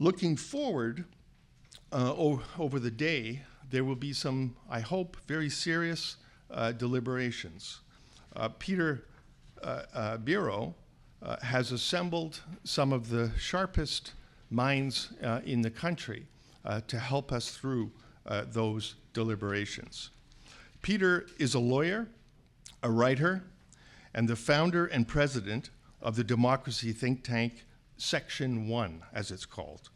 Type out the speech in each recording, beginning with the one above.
Looking forward over the day, there will be some, I hope, very serious deliberations. Peter Biro has assembled some of the sharpest minds in the country to help us through those deliberations. Peter is a lawyer, a writer, and the founder and president of the democracy think tank Section 1, as it's called,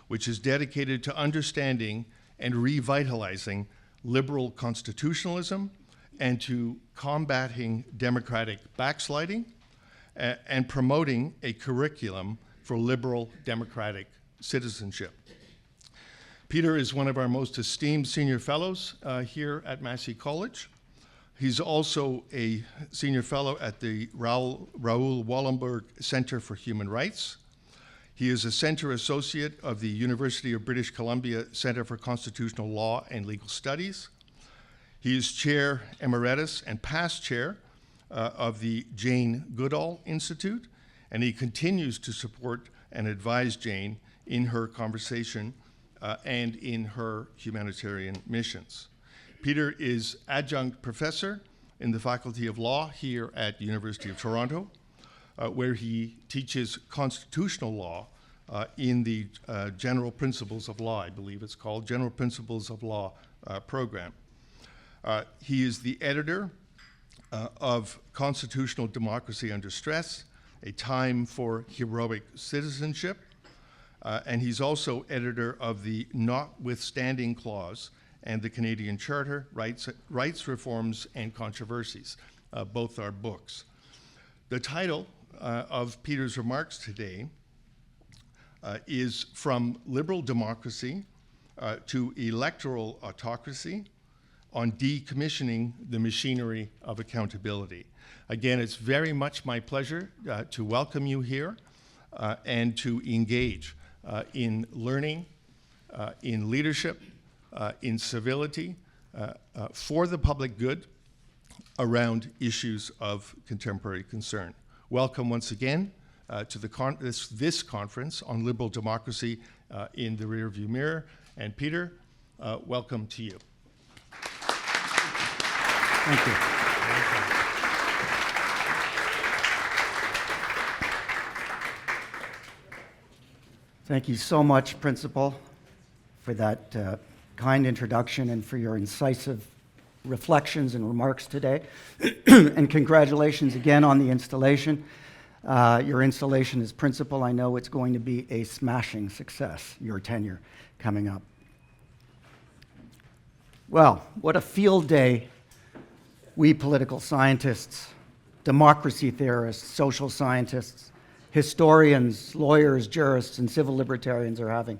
which is dedicated to understanding and revitalizing liberal constitutionalism and to combating democratic backsliding and promoting a curriculum for liberal democratic citizenship. Peter is one of our most esteemed senior fellows here at Massey College. He's also a senior fellow at the Raoul Wallenberg Center for Human Rights. He is a center associate of the University of British Columbia Center for Constitutional Law and Legal Studies. He is chair emeritus and past chair of the Jane Goodall Institute, and he continues to support and advise Jane in her conversation and in her humanitarian missions. Peter is adjunct professor in the Faculty of Law here at the University of Toronto, where he teaches constitutional law in the General Principles of Law, I believe it's called, General Principles of Law program. He is the editor of Constitutional Democracy Under Stress, A Time for Heroic Citizenship, and he's also editor of the Notwithstanding Clause and the Canadian Charter, Rights, Reforms, and Controversies. Both are books. The title of Peter's remarks today is From Liberal Democracy to Electoral Autocracy on Decommissioning the Machinery of Accountability. Again, it's very much my pleasure to welcome you here and to engage in learning, in leadership, in civility, for the public good around issues of contemporary concern. Welcome once again to this conference on liberal democracy in the rearview mirror. And Peter, welcome to you. Thank you. Thank you so much, Principal, for that kind introduction and for your incisive reflections and remarks today. And congratulations again on the installation. Your installation as principal, I know it's going to be a smashing success, your tenure coming up. Well, what a field day we political scientists, democracy theorists, social scientists, historians, lawyers, jurists, and civil libertarians are having.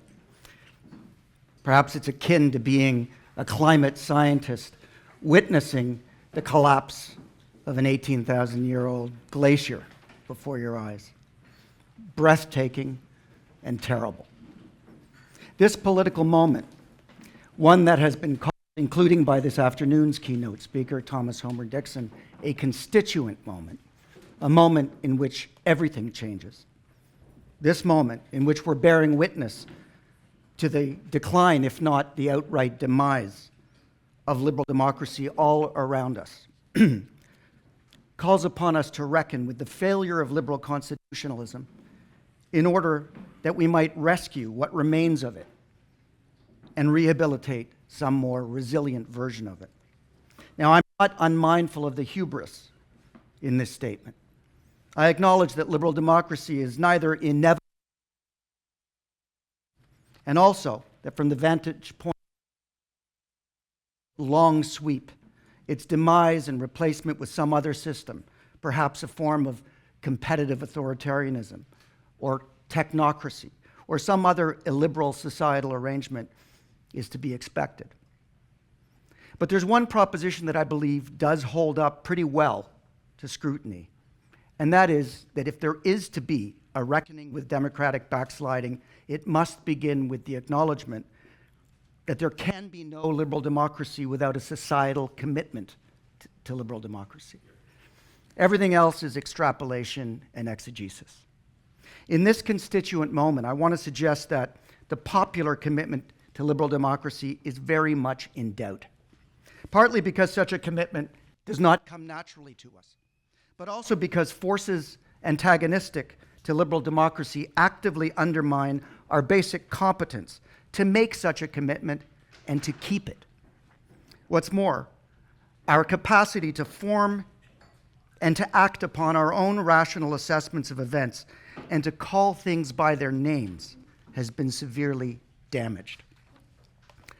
Perhaps it's akin to being a climate scientist witnessing the collapse of an 18,000-year-old glacier before your eyes. Breathtaking and terrible. This political moment, one that has been called, including by this afternoon's keynote speaker, Thomas Homer Dixon, a constituent moment, a moment in which everything changes. This moment in which we're bearing witness to the decline, if not the outright demise, of liberal democracy all around us, calls upon us to reckon with the failure of liberal constitutionalism in order that we might rescue what remains of it and rehabilitate some more resilient version of it. Now, I'm not unmindful of the hubris in this statement. I acknowledge that liberal democracy is neither inevitable, and also that from the vantage point long sweep, its demise and replacement with some other system, perhaps a form of competitive authoritarianism or technocracy or some other illiberal societal arrangement, is to be expected. But there's one proposition that I believe does hold up pretty well to scrutiny, and that is that if there is to be a reckoning with democratic backsliding, it must begin with the acknowledgement that there can be no liberal democracy without a societal commitment to liberal democracy. Everything else is extrapolation and exegesis. In this constituent moment, I want to suggest that the popular commitment to liberal democracy is very much in doubt. Partly because such a commitment does not come naturally to us, but also because forces antagonistic to liberal democracy actively undermine our basic competence to make such a commitment and to keep it. What's more, our capacity to form and to act upon our own rational assessments of events and to call things by their names has been severely damaged.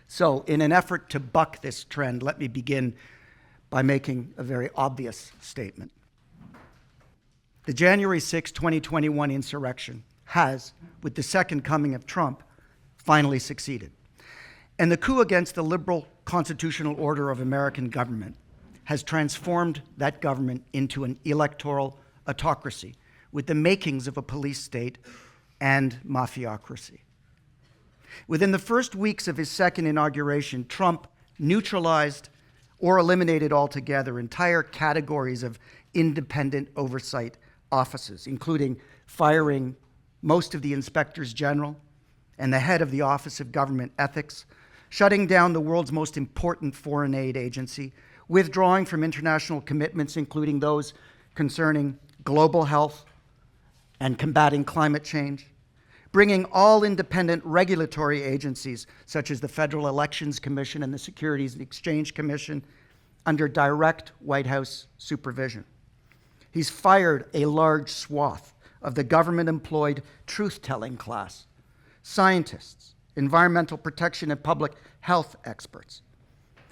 So, in an effort to buck this trend, let me begin by making a very obvious statement. The January 6, 2021 insurrection has, with the second coming of Trump, finally succeeded. And the coup against the liberal constitutional order of American government has transformed that government into an electoral autocracy with the makings of a police state and mafiocracy. Within the first weeks of his second inauguration, Trump neutralized or eliminated altogether entire categories of independent oversight offices, including firing most of the inspectors general and the head of the Office of Government Ethics, shutting down the world's most important foreign aid agency, withdrawing from international commitments, including those concerning global health and combating climate change, bringing all independent regulatory agencies, such as the Federal Elections Commission and the Securities and Exchange Commission, under direct White House supervision. He's fired a large swath of the government-employed truth-telling class, scientists, environmental protection and public health experts.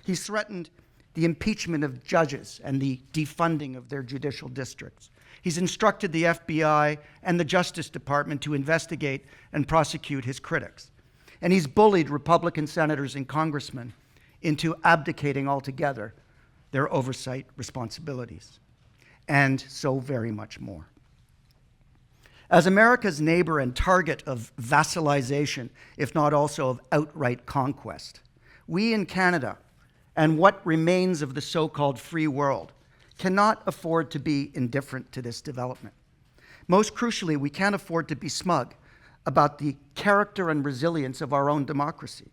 He's threatened the impeachment of judges and the defunding of their judicial districts. He's instructed the FBI and the Justice Department to investigate and prosecute his critics. And he's bullied Republican senators and congressmen into abdicating altogether their oversight responsibilities, and so very much more. As America's neighbor and target of vassalization, if not also of outright conquest, we in Canada, and what remains of the so-called free world, cannot afford to be indifferent to this development. Most crucially, we can't afford to be smug about the character and resilience of our own democracy.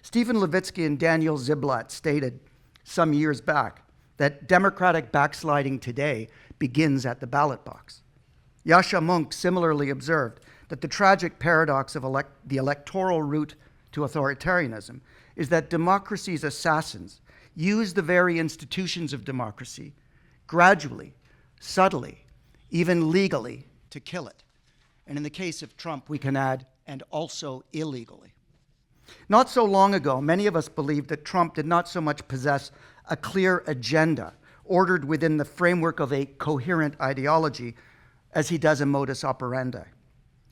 Stephen Levitsky and Daniel Ziblatt stated some years back that democratic backsliding today begins at the ballot box. Yasha Monk similarly observed that the tragic paradox of the electoral route to authoritarianism is that democracy's assassins use the very institutions of democracy gradually, subtly, even legally, to kill it. And in the case of Trump, we can add, and also illegally. Not so long ago, many of us believed that Trump did not so much possess a clear agenda ordered within the framework of a coherent ideology as he does a modus operandi,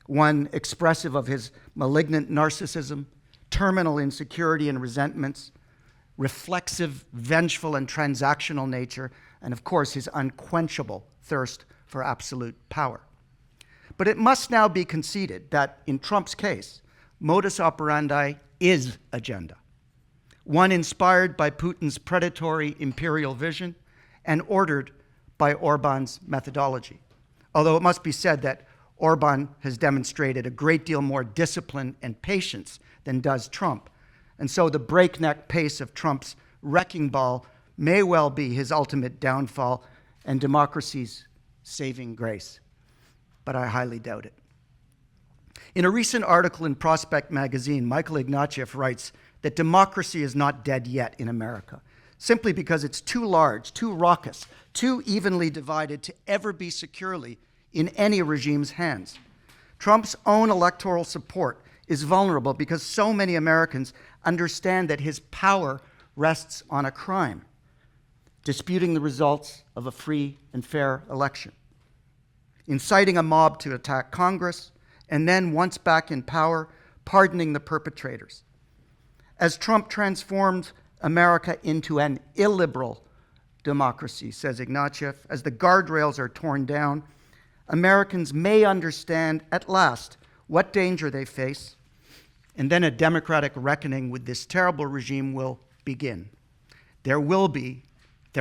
one expressive of his malignant narcissism, terminal insecurity and resentments, reflexive, vengeful, and transactional nature, and of course his unquenchable thirst for absolute power. But it must now be conceded that in Trump's case, modus operandi is agenda, one inspired by Putin's predatory imperial vision and ordered by Orban's methodology. Although it must be said that Orban has demonstrated a great deal more discipline and patience than does Trump. And so the breakneck pace of Trump's wrecking ball may well be his ultimate downfall and democracy's saving grace. But I highly doubt it. In a recent article in Prospect magazine, Michael Ignatieff writes that democracy is not dead yet in America, simply because it's too large, too raucous, too evenly divided to ever be securely in any regime's hands. Trump's own electoral support is vulnerable because so many Americans understand that his power rests on a crime, disputing the results of a free and fair election, inciting a mob to attack Congress, and then, once back in power, pardoning the perpetrators. As Trump transformed America into an illiberal democracy, says Ignatieff, as the guardrails are torn down, Americans may understand at last what danger they face, and then a democratic reckoning with this terrible regime will begin. There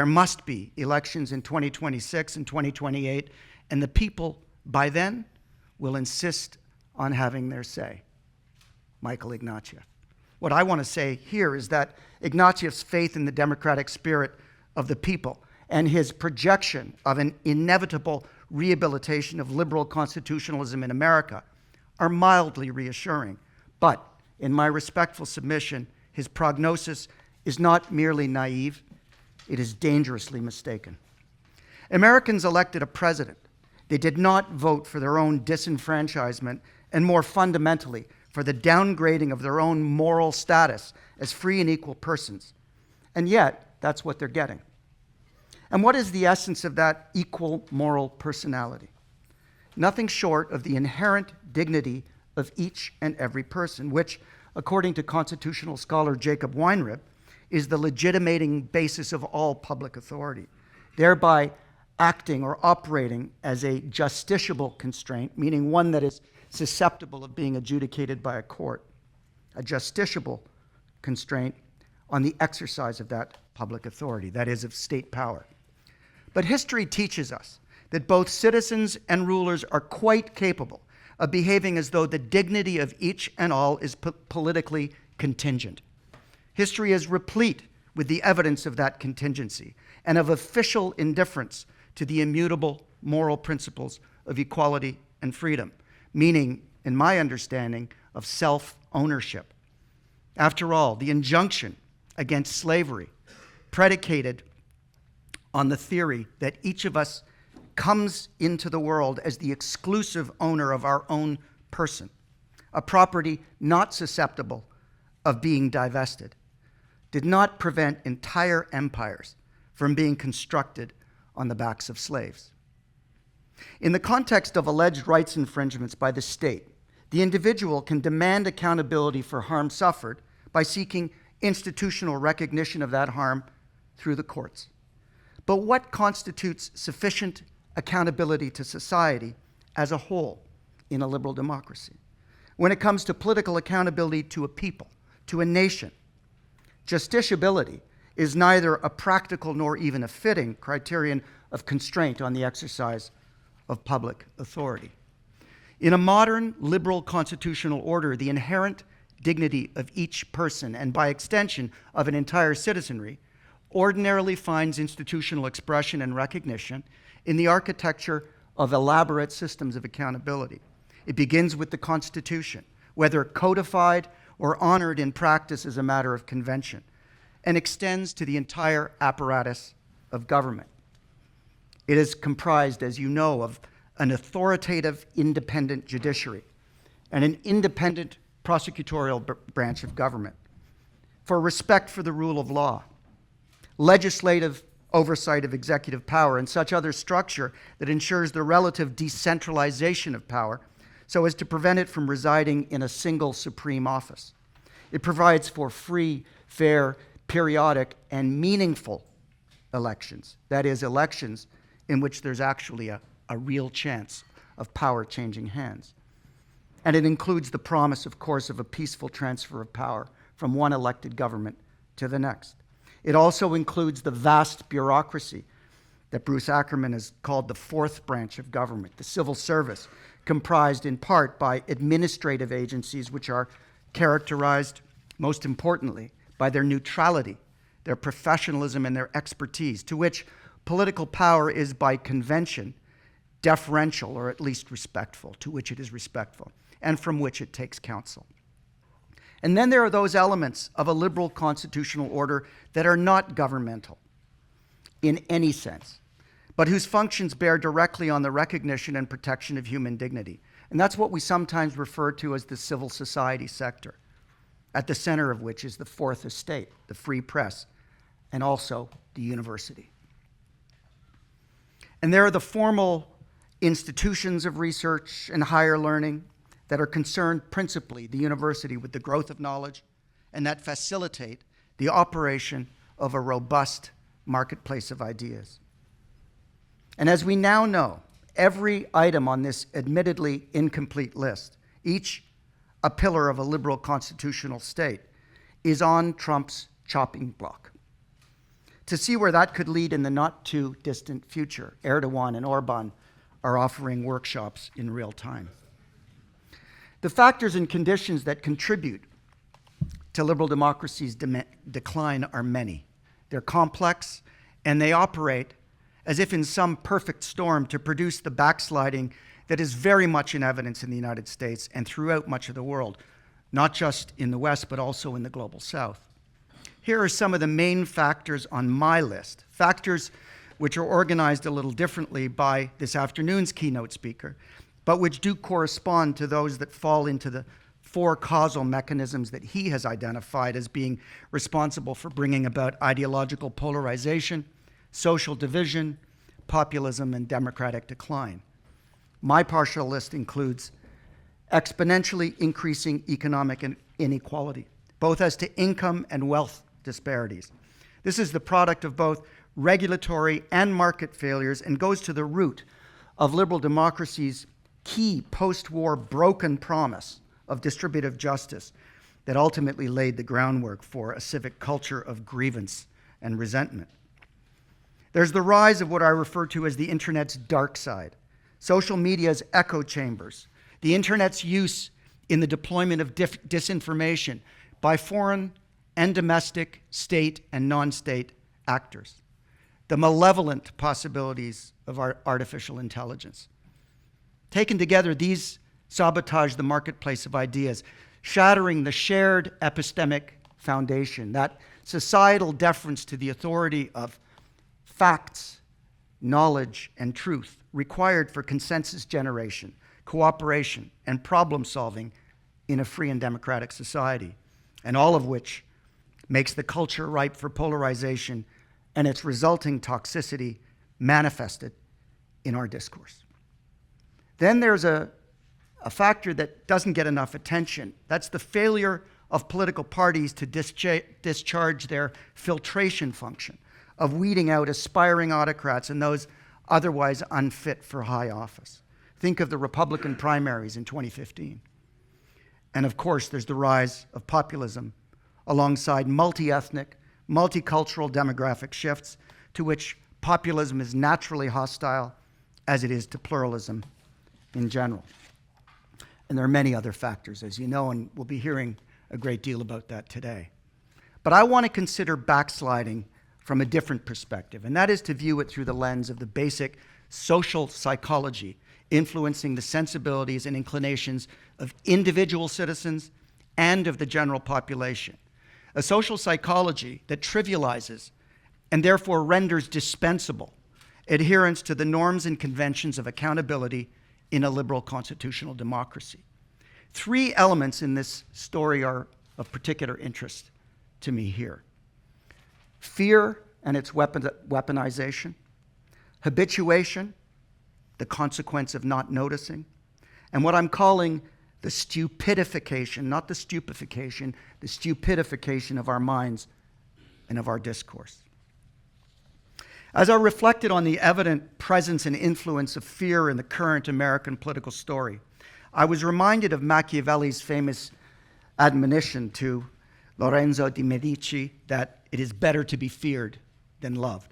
must be elections in 2026 and 2028, and the people by then will insist on having their say. Michael Ignatieff. What I want to say here is that Ignatieff's faith in the democratic spirit of the people and his projection of an inevitable rehabilitation of liberal constitutionalism in America are mildly reassuring. But in my respectful submission, his prognosis is not merely naive, it is dangerously mistaken. Americans elected a president. They did not vote for their own disenfranchisement and, more fundamentally, for the downgrading of their own moral status as free and equal persons. And yet, that's what they're getting. And what is the essence of that equal moral personality? Nothing short of the inherent dignity of each and every person, which, according to constitutional scholar Jacob Weinrib, is the legitimating basis of all public authority, thereby acting or operating as a justiciable constraint, meaning one that is susceptible of being adjudicated by a court, a justiciable constraint on the exercise of that public authority, that is, of state power. But history teaches us that both citizens and rulers are quite capable of behaving as though the dignity of each and all is politically contingent. History is replete with the evidence of that contingency and of official indifference to the immutable moral principles of equality and freedom, meaning, in my understanding, of self-ownership. After all, the injunction against slavery, predicated on the theory that each of us comes into the world as the exclusive owner of our own person, a property not susceptible of being divested, did not prevent entire empires from being constructed on the backs of slaves. In the context of alleged rights infringements by the state, the individual can demand accountability for harm suffered by seeking institutional recognition of that harm through the courts. But what constitutes sufficient accountability to society as a whole in a liberal democracy? When it comes to political accountability to a people, to a nation, justiciability is neither a practical nor even a fitting criterion of constraint on the exercise of public authority. In a modern liberal constitutional order, the inherent dignity of each person, and by extension of an entire citizenry, ordinarily finds institutional expression and recognition in the architecture of elaborate systems of accountability. It begins with the Constitution, whether codified or honored in practice as a matter of convention, and extends to the entire apparatus of government. It is comprised, as you know, of an authoritative, independent judiciary and an independent prosecutorial branch of government, for respect for the rule of law, legislative oversight of executive power, and such other structure that ensures the relative decentralization of power so as to prevent it from residing in a single supreme office. It provides for free, fair, periodic, and meaningful elections, that is, elections in which there's actually a real chance of power changing hands. And it includes the promise, of course, of a peaceful transfer of power from one elected government to the next. It also includes the vast bureaucracy that Bruce Ackerman has called the fourth branch of government, the civil service, comprised in part by administrative agencies which are characterized, most importantly, by their neutrality, their professionalism, and their expertise, to which political power is by convention deferential, or at least respectful, to which it is respectful, and from which it takes counsel. And then there are those elements of a liberal constitutional order that are not governmental in any sense, but whose functions bear directly on the recognition and protection of human dignity. And that's what we sometimes refer to as the civil society sector, at the center of which is the fourth estate, the free press, and also the university. And there are the formal institutions of research and higher learning that are concerned principally, the university, with the growth of knowledge and that facilitate the operation of a robust marketplace of ideas. And as we now know, every item on this admittedly incomplete list, each a pillar of a liberal constitutional state, is on Trump's chopping block. To see where that could lead in the not too distant future, Erdogan and Orban are offering workshops in real time. The factors and conditions that contribute to liberal democracy's decline are many. They're complex, and they operate as if in some perfect storm to produce the backsliding that is very much in evidence in the United States and throughout much of the world, not just in the West, but also in the global South. Here are some of the main factors on my list, factors which are organized a little differently by this afternoon's keynote speaker, but which do correspond to those that fall into the four causal mechanisms that he has identified as being responsible for bringing about ideological polarization, social division, populism, and democratic decline. My partial list includes exponentially increasing economic inequality, both as to income and wealth disparities. This is the product of both regulatory and market failures and goes to the root of liberal democracy's key post-war broken promise of distributive justice that ultimately laid the groundwork for a civic culture of grievance and resentment. There's the rise of what I refer to as the internet's dark side, social media's echo chambers, the internet's use in the deployment of disinformation by foreign and domestic, state and non-state actors, the malevolent possibilities of our artificial intelligence. Taken together, these sabotage the marketplace of ideas, shattering the shared epistemic foundation, that societal deference to the authority of facts, knowledge, and truth required for consensus generation, cooperation, and problem solving in a free and democratic society, and all of which makes the culture ripe for polarization and its resulting toxicity manifested in our discourse. Then there's a factor that doesn't get enough attention. That's the failure of political parties to discharge their filtration function of weeding out aspiring autocrats and those otherwise unfit for high office. Think of the Republican primaries in 2015. And of course, there's the rise of populism alongside multi-ethnic, multicultural demographic shifts to which populism is naturally hostile as it is to pluralism in general. And there are many other factors, as you know, and we'll be hearing a great deal about that today. But I want to consider backsliding from a different perspective, and that is to view it through the lens of the basic social psychology influencing the sensibilities and inclinations of individual citizens and of the general population. A social psychology that trivializes and therefore renders dispensable adherence to the norms and conventions of accountability in a liberal constitutional democracy. Three elements in this story are of particular interest to me here: fear and its weaponization, habituation, the consequence of not noticing, and what I'm calling the stupidification, not the stupefaction, the stupidification of our minds and of our discourse. As I reflected on the evident presence and influence of fear in the current American political story, I was reminded of Machiavelli's famous admonition to Lorenzo de' Medici that it is better to be feared than loved.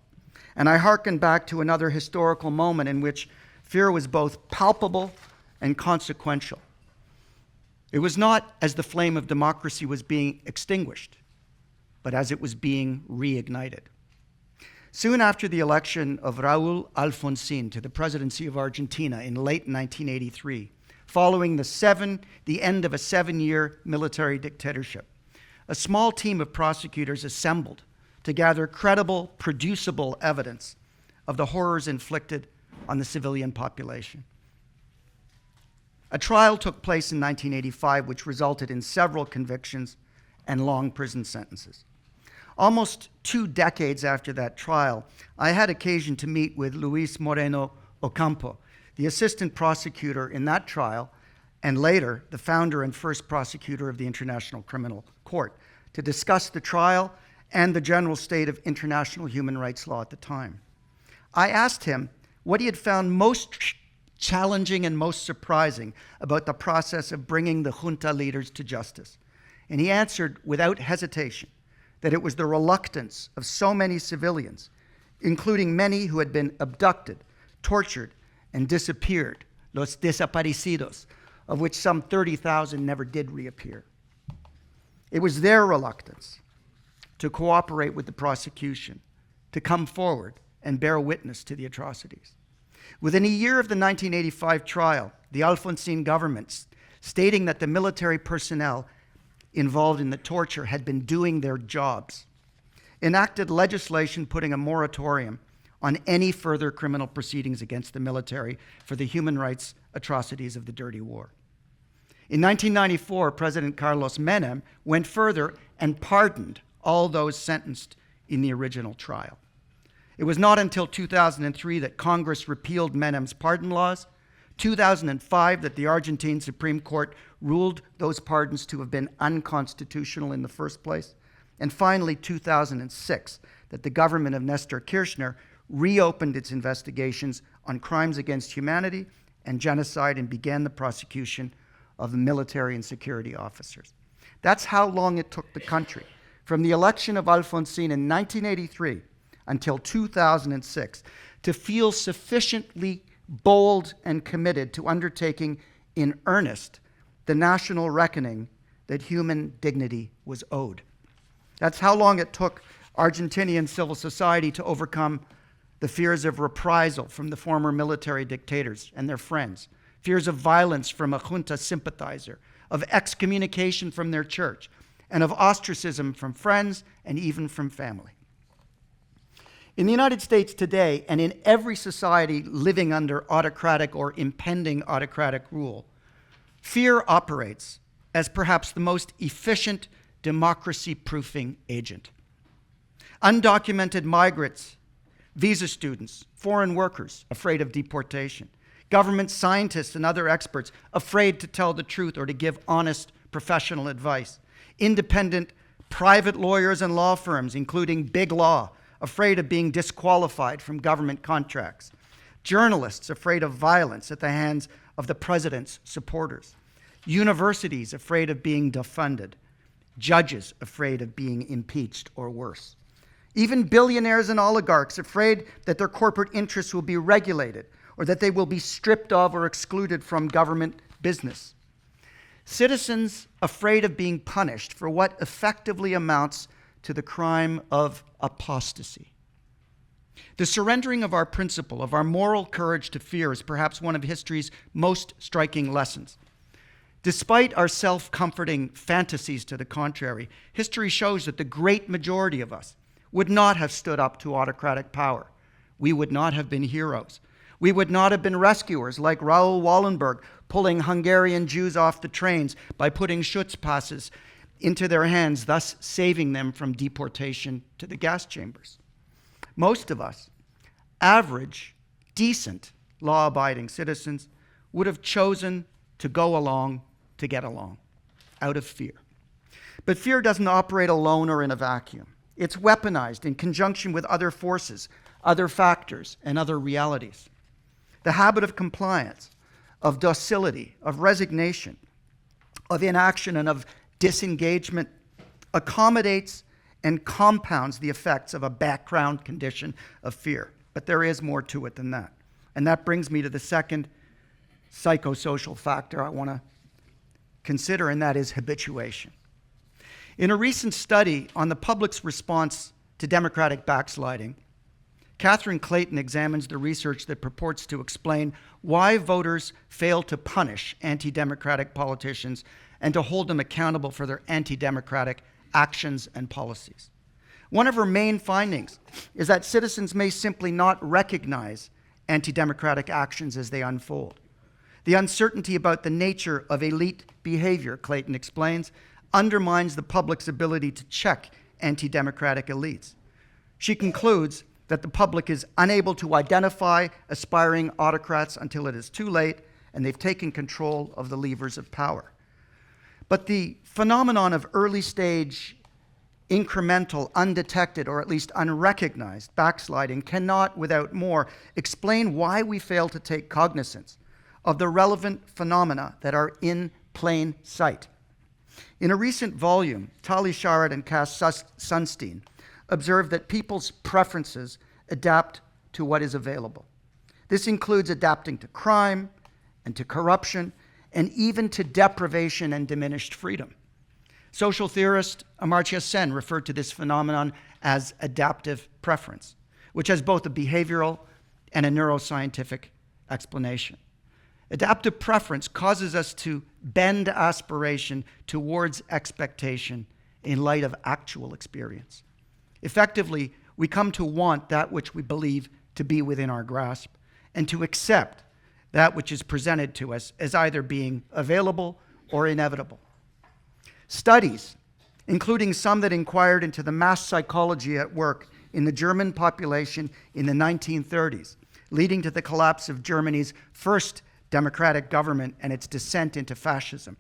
And I hearkened back to another historical moment in which fear was both palpable and consequential. It was not as the flame of democracy was being extinguished, but as it was being reignited. Soon after the election of Raúl Alfonsín to the presidency of Argentina in late 1983, following the end of a 7-year military dictatorship, a small team of prosecutors assembled to gather credible, producible evidence of the horrors inflicted on the civilian population. A trial took place in 1985, which resulted in several convictions and long prison sentences. Almost 2 decades after that trial, I had occasion to meet with Luis Moreno Ocampo, the assistant prosecutor in that trial, and later the founder and first prosecutor of the International Criminal Court, to discuss the trial and the general state of international human rights law at the time. I asked him what he had found most challenging and most surprising about the process of bringing the junta leaders to justice. And he answered without hesitation that it was the reluctance of so many civilians, including many who had been abducted, tortured, and disappeared, los desaparecidos, of which some 30,000 never did reappear. It was their reluctance to cooperate with the prosecution, to come forward and bear witness to the atrocities. Within a year of the 1985 trial, the Alfonsine government, stating that the military personnel involved in the torture had been doing their jobs, enacted legislation putting a moratorium on any further criminal proceedings against the military for the human rights atrocities of the dirty war. In 1994, President Carlos Menem went further and pardoned all those sentenced in the original trial. It was not until 2003 that Congress repealed Menem's pardon laws, 2005 that the Argentine Supreme Court ruled those pardons to have been unconstitutional in the first place, and finally 2006 that the government of Nestor Kirchner reopened its investigations on crimes against humanity and genocide and began the prosecution of the military and security officers. That's how long it took the country, from the election of Alfonsín in 1983 until 2006, to feel sufficiently bold and committed to undertaking in earnest the national reckoning that human dignity was owed. That's how long it took Argentinian civil society to overcome the fears of reprisal from the former military dictators and their friends, fears of violence from a junta sympathizer, of excommunication from their church, and of ostracism from friends and even from family. In the United States today, and in every society living under autocratic or impending autocratic rule, fear operates as perhaps the most efficient democracy-proofing agent. Undocumented migrants, visa students, foreign workers afraid of deportation, government scientists and other experts afraid to tell the truth or to give honest professional advice, independent private lawyers and law firms, including big law, afraid of being disqualified from government contracts, journalists afraid of violence at the hands of the president's supporters, universities afraid of being defunded, judges afraid of being impeached or worse, even billionaires and oligarchs afraid that their corporate interests will be regulated or that they will be stripped of or excluded from government business. Citizens afraid of being punished for what effectively amounts to the crime of apostasy. The surrendering of our principle, of our moral courage to fear, is perhaps one of history's most striking lessons. Despite our self-comforting fantasies to the contrary, history shows that the great majority of us would not have stood up to autocratic power. We would not have been heroes. We would not have been rescuers like Raoul Wallenberg, pulling Hungarian Jews off the trains by putting Schutzpasses into their hands, thus saving them from deportation to the gas chambers. Most of us, average, decent, law-abiding citizens, would have chosen to go along to get along, out of fear. But fear doesn't operate alone or in a vacuum. It's weaponized in conjunction with other forces, other factors, and other realities. The habit of compliance, of docility, of resignation, of inaction, and of disengagement accommodates and compounds the effects of a background condition of fear. But there is more to it than that. And that brings me to the second psychosocial factor I want to consider, and that is habituation. In a recent study on the public's response to democratic backsliding, Catherine Clayton examines the research that purports to explain why voters fail to punish anti-democratic politicians and to hold them accountable for their anti-democratic actions and policies. One of her main findings is that citizens may simply not recognize anti-democratic actions as they unfold. The uncertainty about the nature of elite behavior, Clayton explains, undermines the public's ability to check anti-democratic elites. She concludes that the public is unable to identify aspiring autocrats until it is too late and they've taken control of the levers of power. But the phenomenon of early stage, incremental, undetected, or at least unrecognized backsliding cannot, without more, explain why we fail to take cognizance of the relevant phenomena that are in plain sight. In a recent volume, Tali Sharad and Cass Sunstein observed that people's preferences adapt to what is available. This includes adapting to crime and to corruption and even to deprivation and diminished freedom. Social theorist Amartya Sen referred to this phenomenon as adaptive preference, which has both a behavioral and a neuroscientific explanation. Adaptive preference causes us to bend aspiration towards expectation in light of actual experience. Effectively, we come to want that which we believe to be within our grasp, and to accept that which is presented to us as either being available or inevitable. Studies, including some that inquired into the mass psychology at work in the German population in the 1930s, leading to the collapse of Germany's first democratic government and its descent into fascism,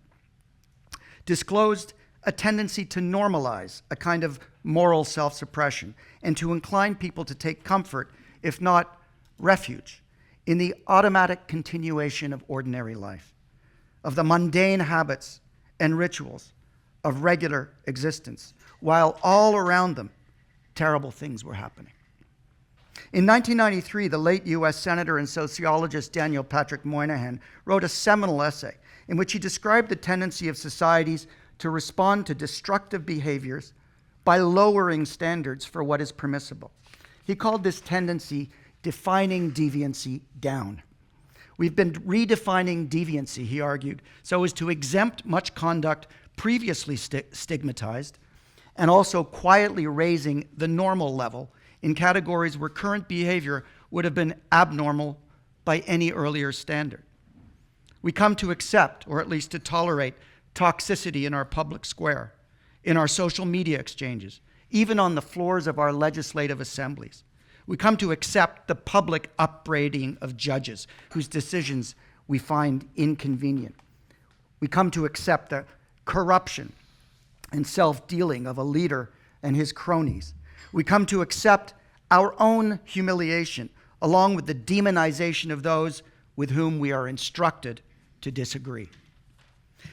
disclosed a tendency to normalize a kind of moral self-suppression and to incline people to take comfort, if not refuge, in the automatic continuation of ordinary life, of the mundane habits and rituals of regular existence, while all around them, terrible things were happening. In 1993, the late US Senator and sociologist Daniel Patrick Moynihan wrote a seminal essay in which he described the tendency of societies to respond to destructive behaviors by lowering standards for what is permissible. He called this tendency defining deviancy down. We've been redefining deviancy, he argued, so as to exempt much conduct previously stigmatized, and also quietly raising the normal level in categories where current behavior would have been abnormal by any earlier standard. We come to accept, or at least to tolerate, toxicity in our public square, in our social media exchanges, even on the floors of our legislative assemblies. We come to accept the public upbraiding of judges whose decisions we find inconvenient. We come to accept the corruption and self-dealing of a leader and his cronies. We come to accept our own humiliation, along with the demonization of those with whom we are instructed to disagree.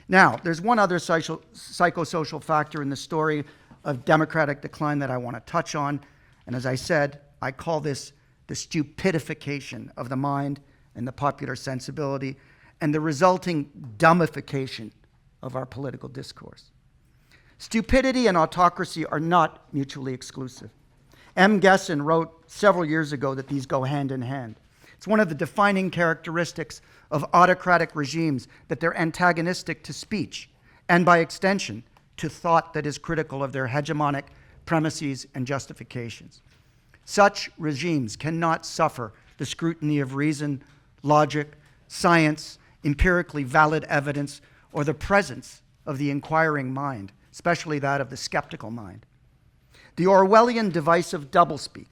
Now, there's one other psychosocial factor in the story of democratic decline that I want to touch on, and as I said, I call this the stupidification of the mind and the popular sensibility, and the resulting dumbification of our political discourse. Stupidity and autocracy are not mutually exclusive. M. Gesson wrote several years ago that these go hand in hand. It's one of the defining characteristics of autocratic regimes that they're antagonistic to speech, and by extension, to thought that is critical of their hegemonic premises and justifications. Such regimes cannot suffer the scrutiny of reason, logic, science, empirically valid evidence, or the presence of the inquiring mind, especially that of the skeptical mind. The Orwellian device of doublespeak,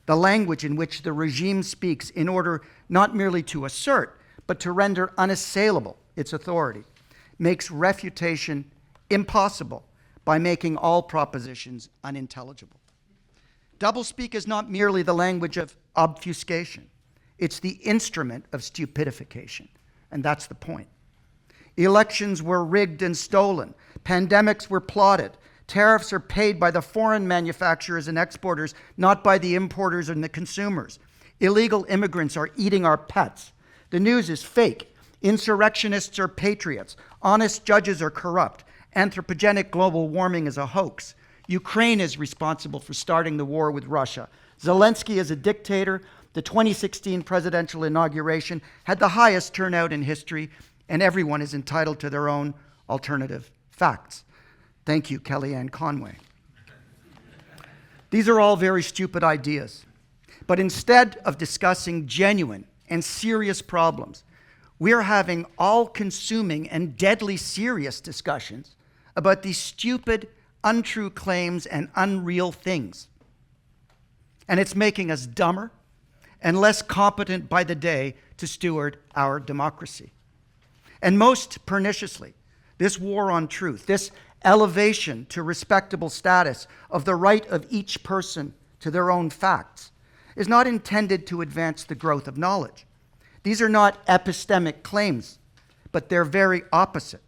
the language in which the regime speaks in order not merely to assert, but to render unassailable its authority, makes refutation impossible by making all propositions unintelligible. Doublespeak is not merely the language of obfuscation. It's the instrument of stupidification, and that's the point. Elections were rigged and stolen. Pandemics were plotted. Tariffs are paid by the foreign manufacturers and exporters, not by the importers and the consumers. Illegal immigrants are eating our pets. The news is fake. Insurrectionists are patriots. Honest judges are corrupt. Anthropogenic global warming is a hoax. Ukraine is responsible for starting the war with Russia. Zelensky is a dictator. The 2016 presidential inauguration had the highest turnout in history, and everyone is entitled to their own alternative facts. Thank you, Kellyanne Conway. These are all very stupid ideas. But instead of discussing genuine and serious problems, we're having all-consuming and deadly serious discussions about these stupid, untrue claims and unreal things. And it's making us dumber and less competent by the day to steward our democracy. And most perniciously, this war on truth, this elevation to respectable status of the right of each person to their own facts, is not intended to advance the growth of knowledge. These are not epistemic claims, but they're very opposite.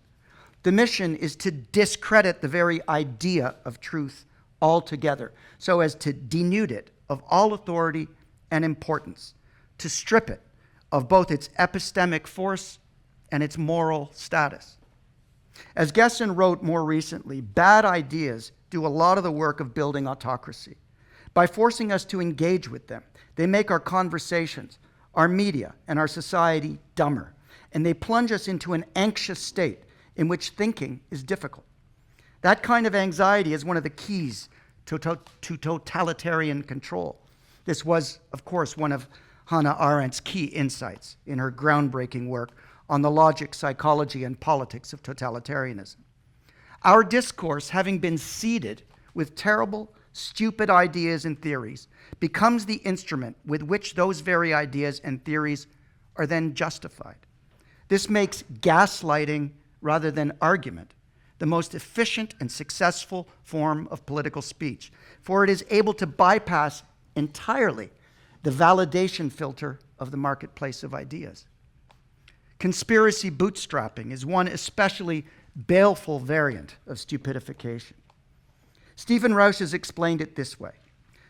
The mission is to discredit the very idea of truth altogether, so as to denude it of all authority and importance, to strip it of both its epistemic force and its moral status. As Gesson wrote more recently, bad ideas do a lot of the work of building autocracy. By forcing us to engage with them, they make our conversations, our media, and our society dumber, and they plunge us into an anxious state in which thinking is difficult. That kind of anxiety is one of the keys to totalitarian control. This was, of course, one of Hannah Arendt's key insights in her groundbreaking work on the logic, psychology, and politics of totalitarianism. Our discourse, having been seeded with terrible, stupid ideas and theories, becomes the instrument with which those very ideas and theories are then justified. This makes gaslighting, rather than argument, the most efficient and successful form of political speech, for it is able to bypass entirely the validation filter of the marketplace of ideas. Conspiracy bootstrapping is one especially baleful variant of stupidification. Stephen Rausch has explained it this way.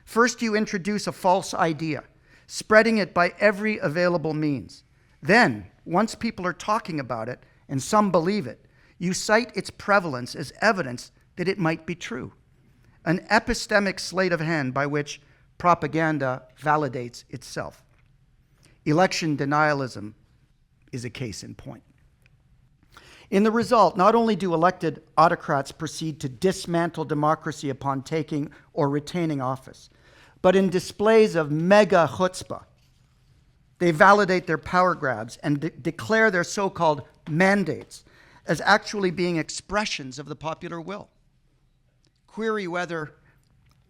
First, you introduce a false idea, spreading it by every available means. Then, once people are talking about it, and some believe it, you cite its prevalence as evidence that it might be true. An epistemic sleight of hand by which propaganda validates itself. Election denialism is a case in point. In the result, not only do elected autocrats proceed to dismantle democracy upon taking or retaining office, but in displays of mega chutzpah, they validate their power grabs and declare their so-called mandates as actually being expressions of the popular will. Query whether,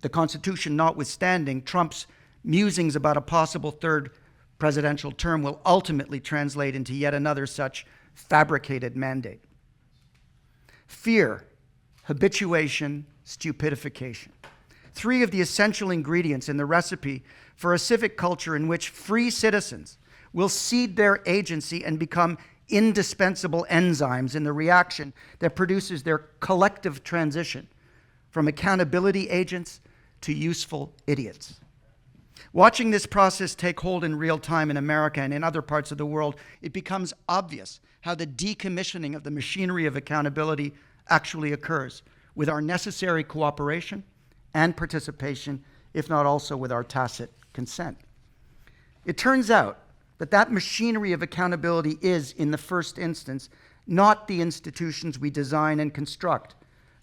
the Constitution notwithstanding, Trump's musings about a possible third presidential term will ultimately translate into yet another such fabricated mandate. Fear, habituation, stupidification. Three of the essential ingredients in the recipe for a civic culture in which free citizens will cede their agency and become indispensable enzymes in the reaction that produces their collective transition from accountability agents to useful idiots. Watching this process take hold in real time in America and in other parts of the world, it becomes obvious how the decommissioning of the machinery of accountability actually occurs with our necessary cooperation and participation, if not also with our tacit consent. It turns out that that machinery of accountability is, in the first instance, not the institutions we design and construct,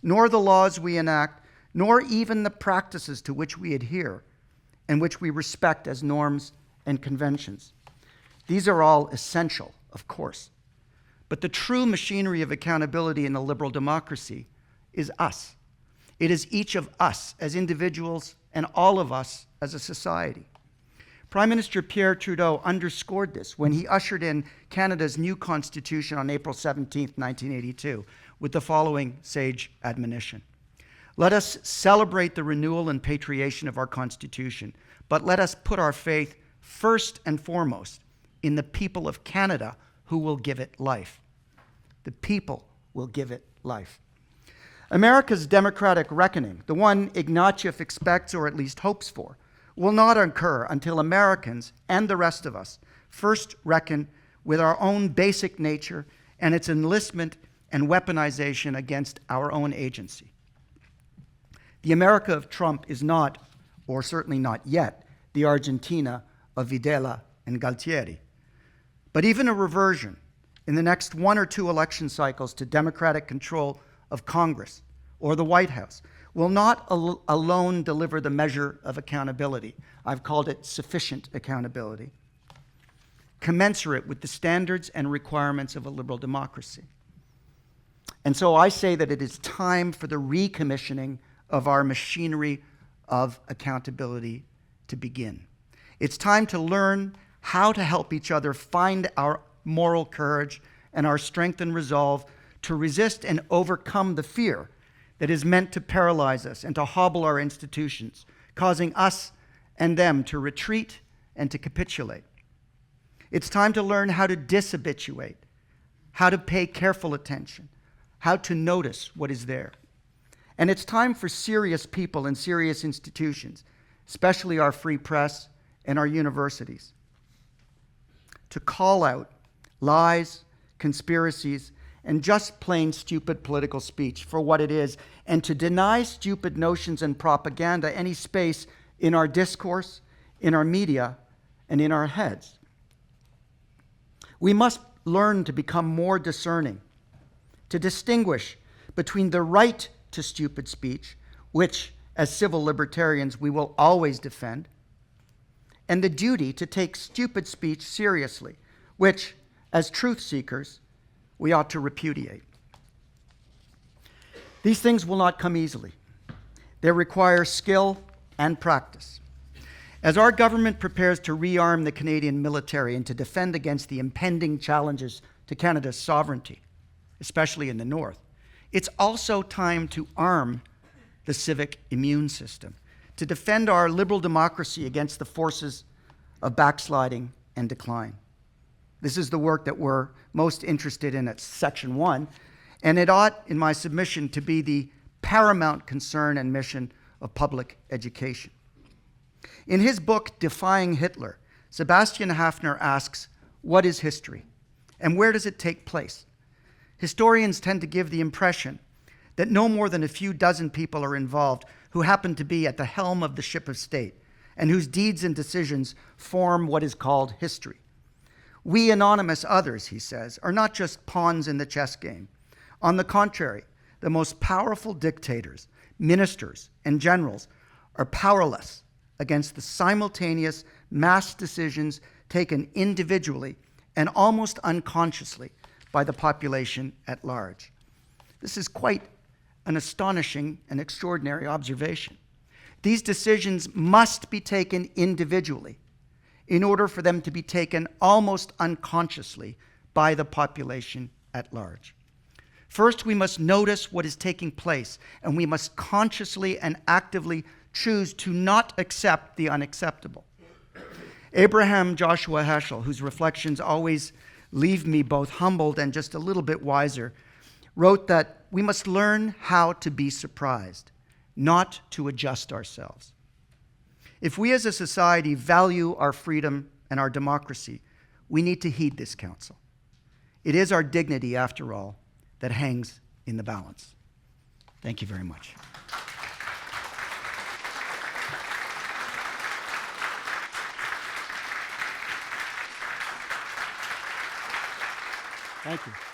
nor the laws we enact, nor even the practices to which we adhere and which we respect as norms and conventions. These are all essential, of course. But the true machinery of accountability in a liberal democracy is us. It is each of us as individuals and all of us as a society. Prime Minister Pierre Trudeau underscored this when he ushered in Canada's new constitution on April 17, 1982, with the following sage admonition. Let us celebrate the renewal and patriation of our Constitution, but let us put our faith first and foremost in the people of Canada who will give it life. The people will give it life. America's democratic reckoning, the one Ignatieff expects or at least hopes for, will not occur until Americans and the rest of us first reckon with our own basic nature and its enlistment and weaponization against our own agency. The America of Trump is not, or certainly not yet, the Argentina of Videla and Galtieri. But even a reversion in the next one or two election cycles to democratic control of Congress or the White House will not alone deliver the measure of accountability. I've called it sufficient accountability, commensurate with the standards and requirements of a liberal democracy. And so I say that it is time for the recommissioning of our machinery of accountability to begin. It's time to learn how to help each other find our moral courage and our strength and resolve to resist and overcome the fear that is meant to paralyze us and to hobble our institutions, causing us and them to retreat and to capitulate. It's time to learn how to dishabituate, how to pay careful attention, how to notice what is there. And it's time for serious people and serious institutions, especially our free press and our universities, to call out lies, conspiracies, and just plain stupid political speech for what it is, and to deny stupid notions and propaganda any space in our discourse, in our media, and in our heads. We must learn to become more discerning, to distinguish between the right to stupid speech, which, as civil libertarians, we will always defend, and the duty to take stupid speech seriously, which, as truth seekers, we ought to repudiate. These things will not come easily. They require skill and practice. As our government prepares to rearm the Canadian military and to defend against the impending challenges to Canada's sovereignty, especially in the North, it's also time to arm the civic immune system, to defend our liberal democracy against the forces of backsliding and decline. This is the work that we're most interested in at Section 1, and it ought, in my submission, to be the paramount concern and mission of public education. In his book, Defying Hitler, Sebastian Haffner asks, what is history, and where does it take place? Historians tend to give the impression that no more than a few dozen people are involved who happen to be at the helm of the ship of state, and whose deeds and decisions form what is called history. We anonymous others, he says, are not just pawns in the chess game. On the contrary, the most powerful dictators, ministers, and generals are powerless against the simultaneous mass decisions taken individually and almost unconsciously by the population at large. This is quite an astonishing and extraordinary observation. These decisions must be taken individually in order for them to be taken almost unconsciously by the population at large. First, we must notice what is taking place, and we must consciously and actively choose to not accept the unacceptable. Abraham Joshua Heschel, whose reflections always leave me both humbled and just a little bit wiser, wrote that we must learn how to be surprised, not to adjust ourselves. If we as a society value our freedom and our democracy, we need to heed this counsel. It is our dignity, after all, that hangs in the balance. Thank you very much. Thank you.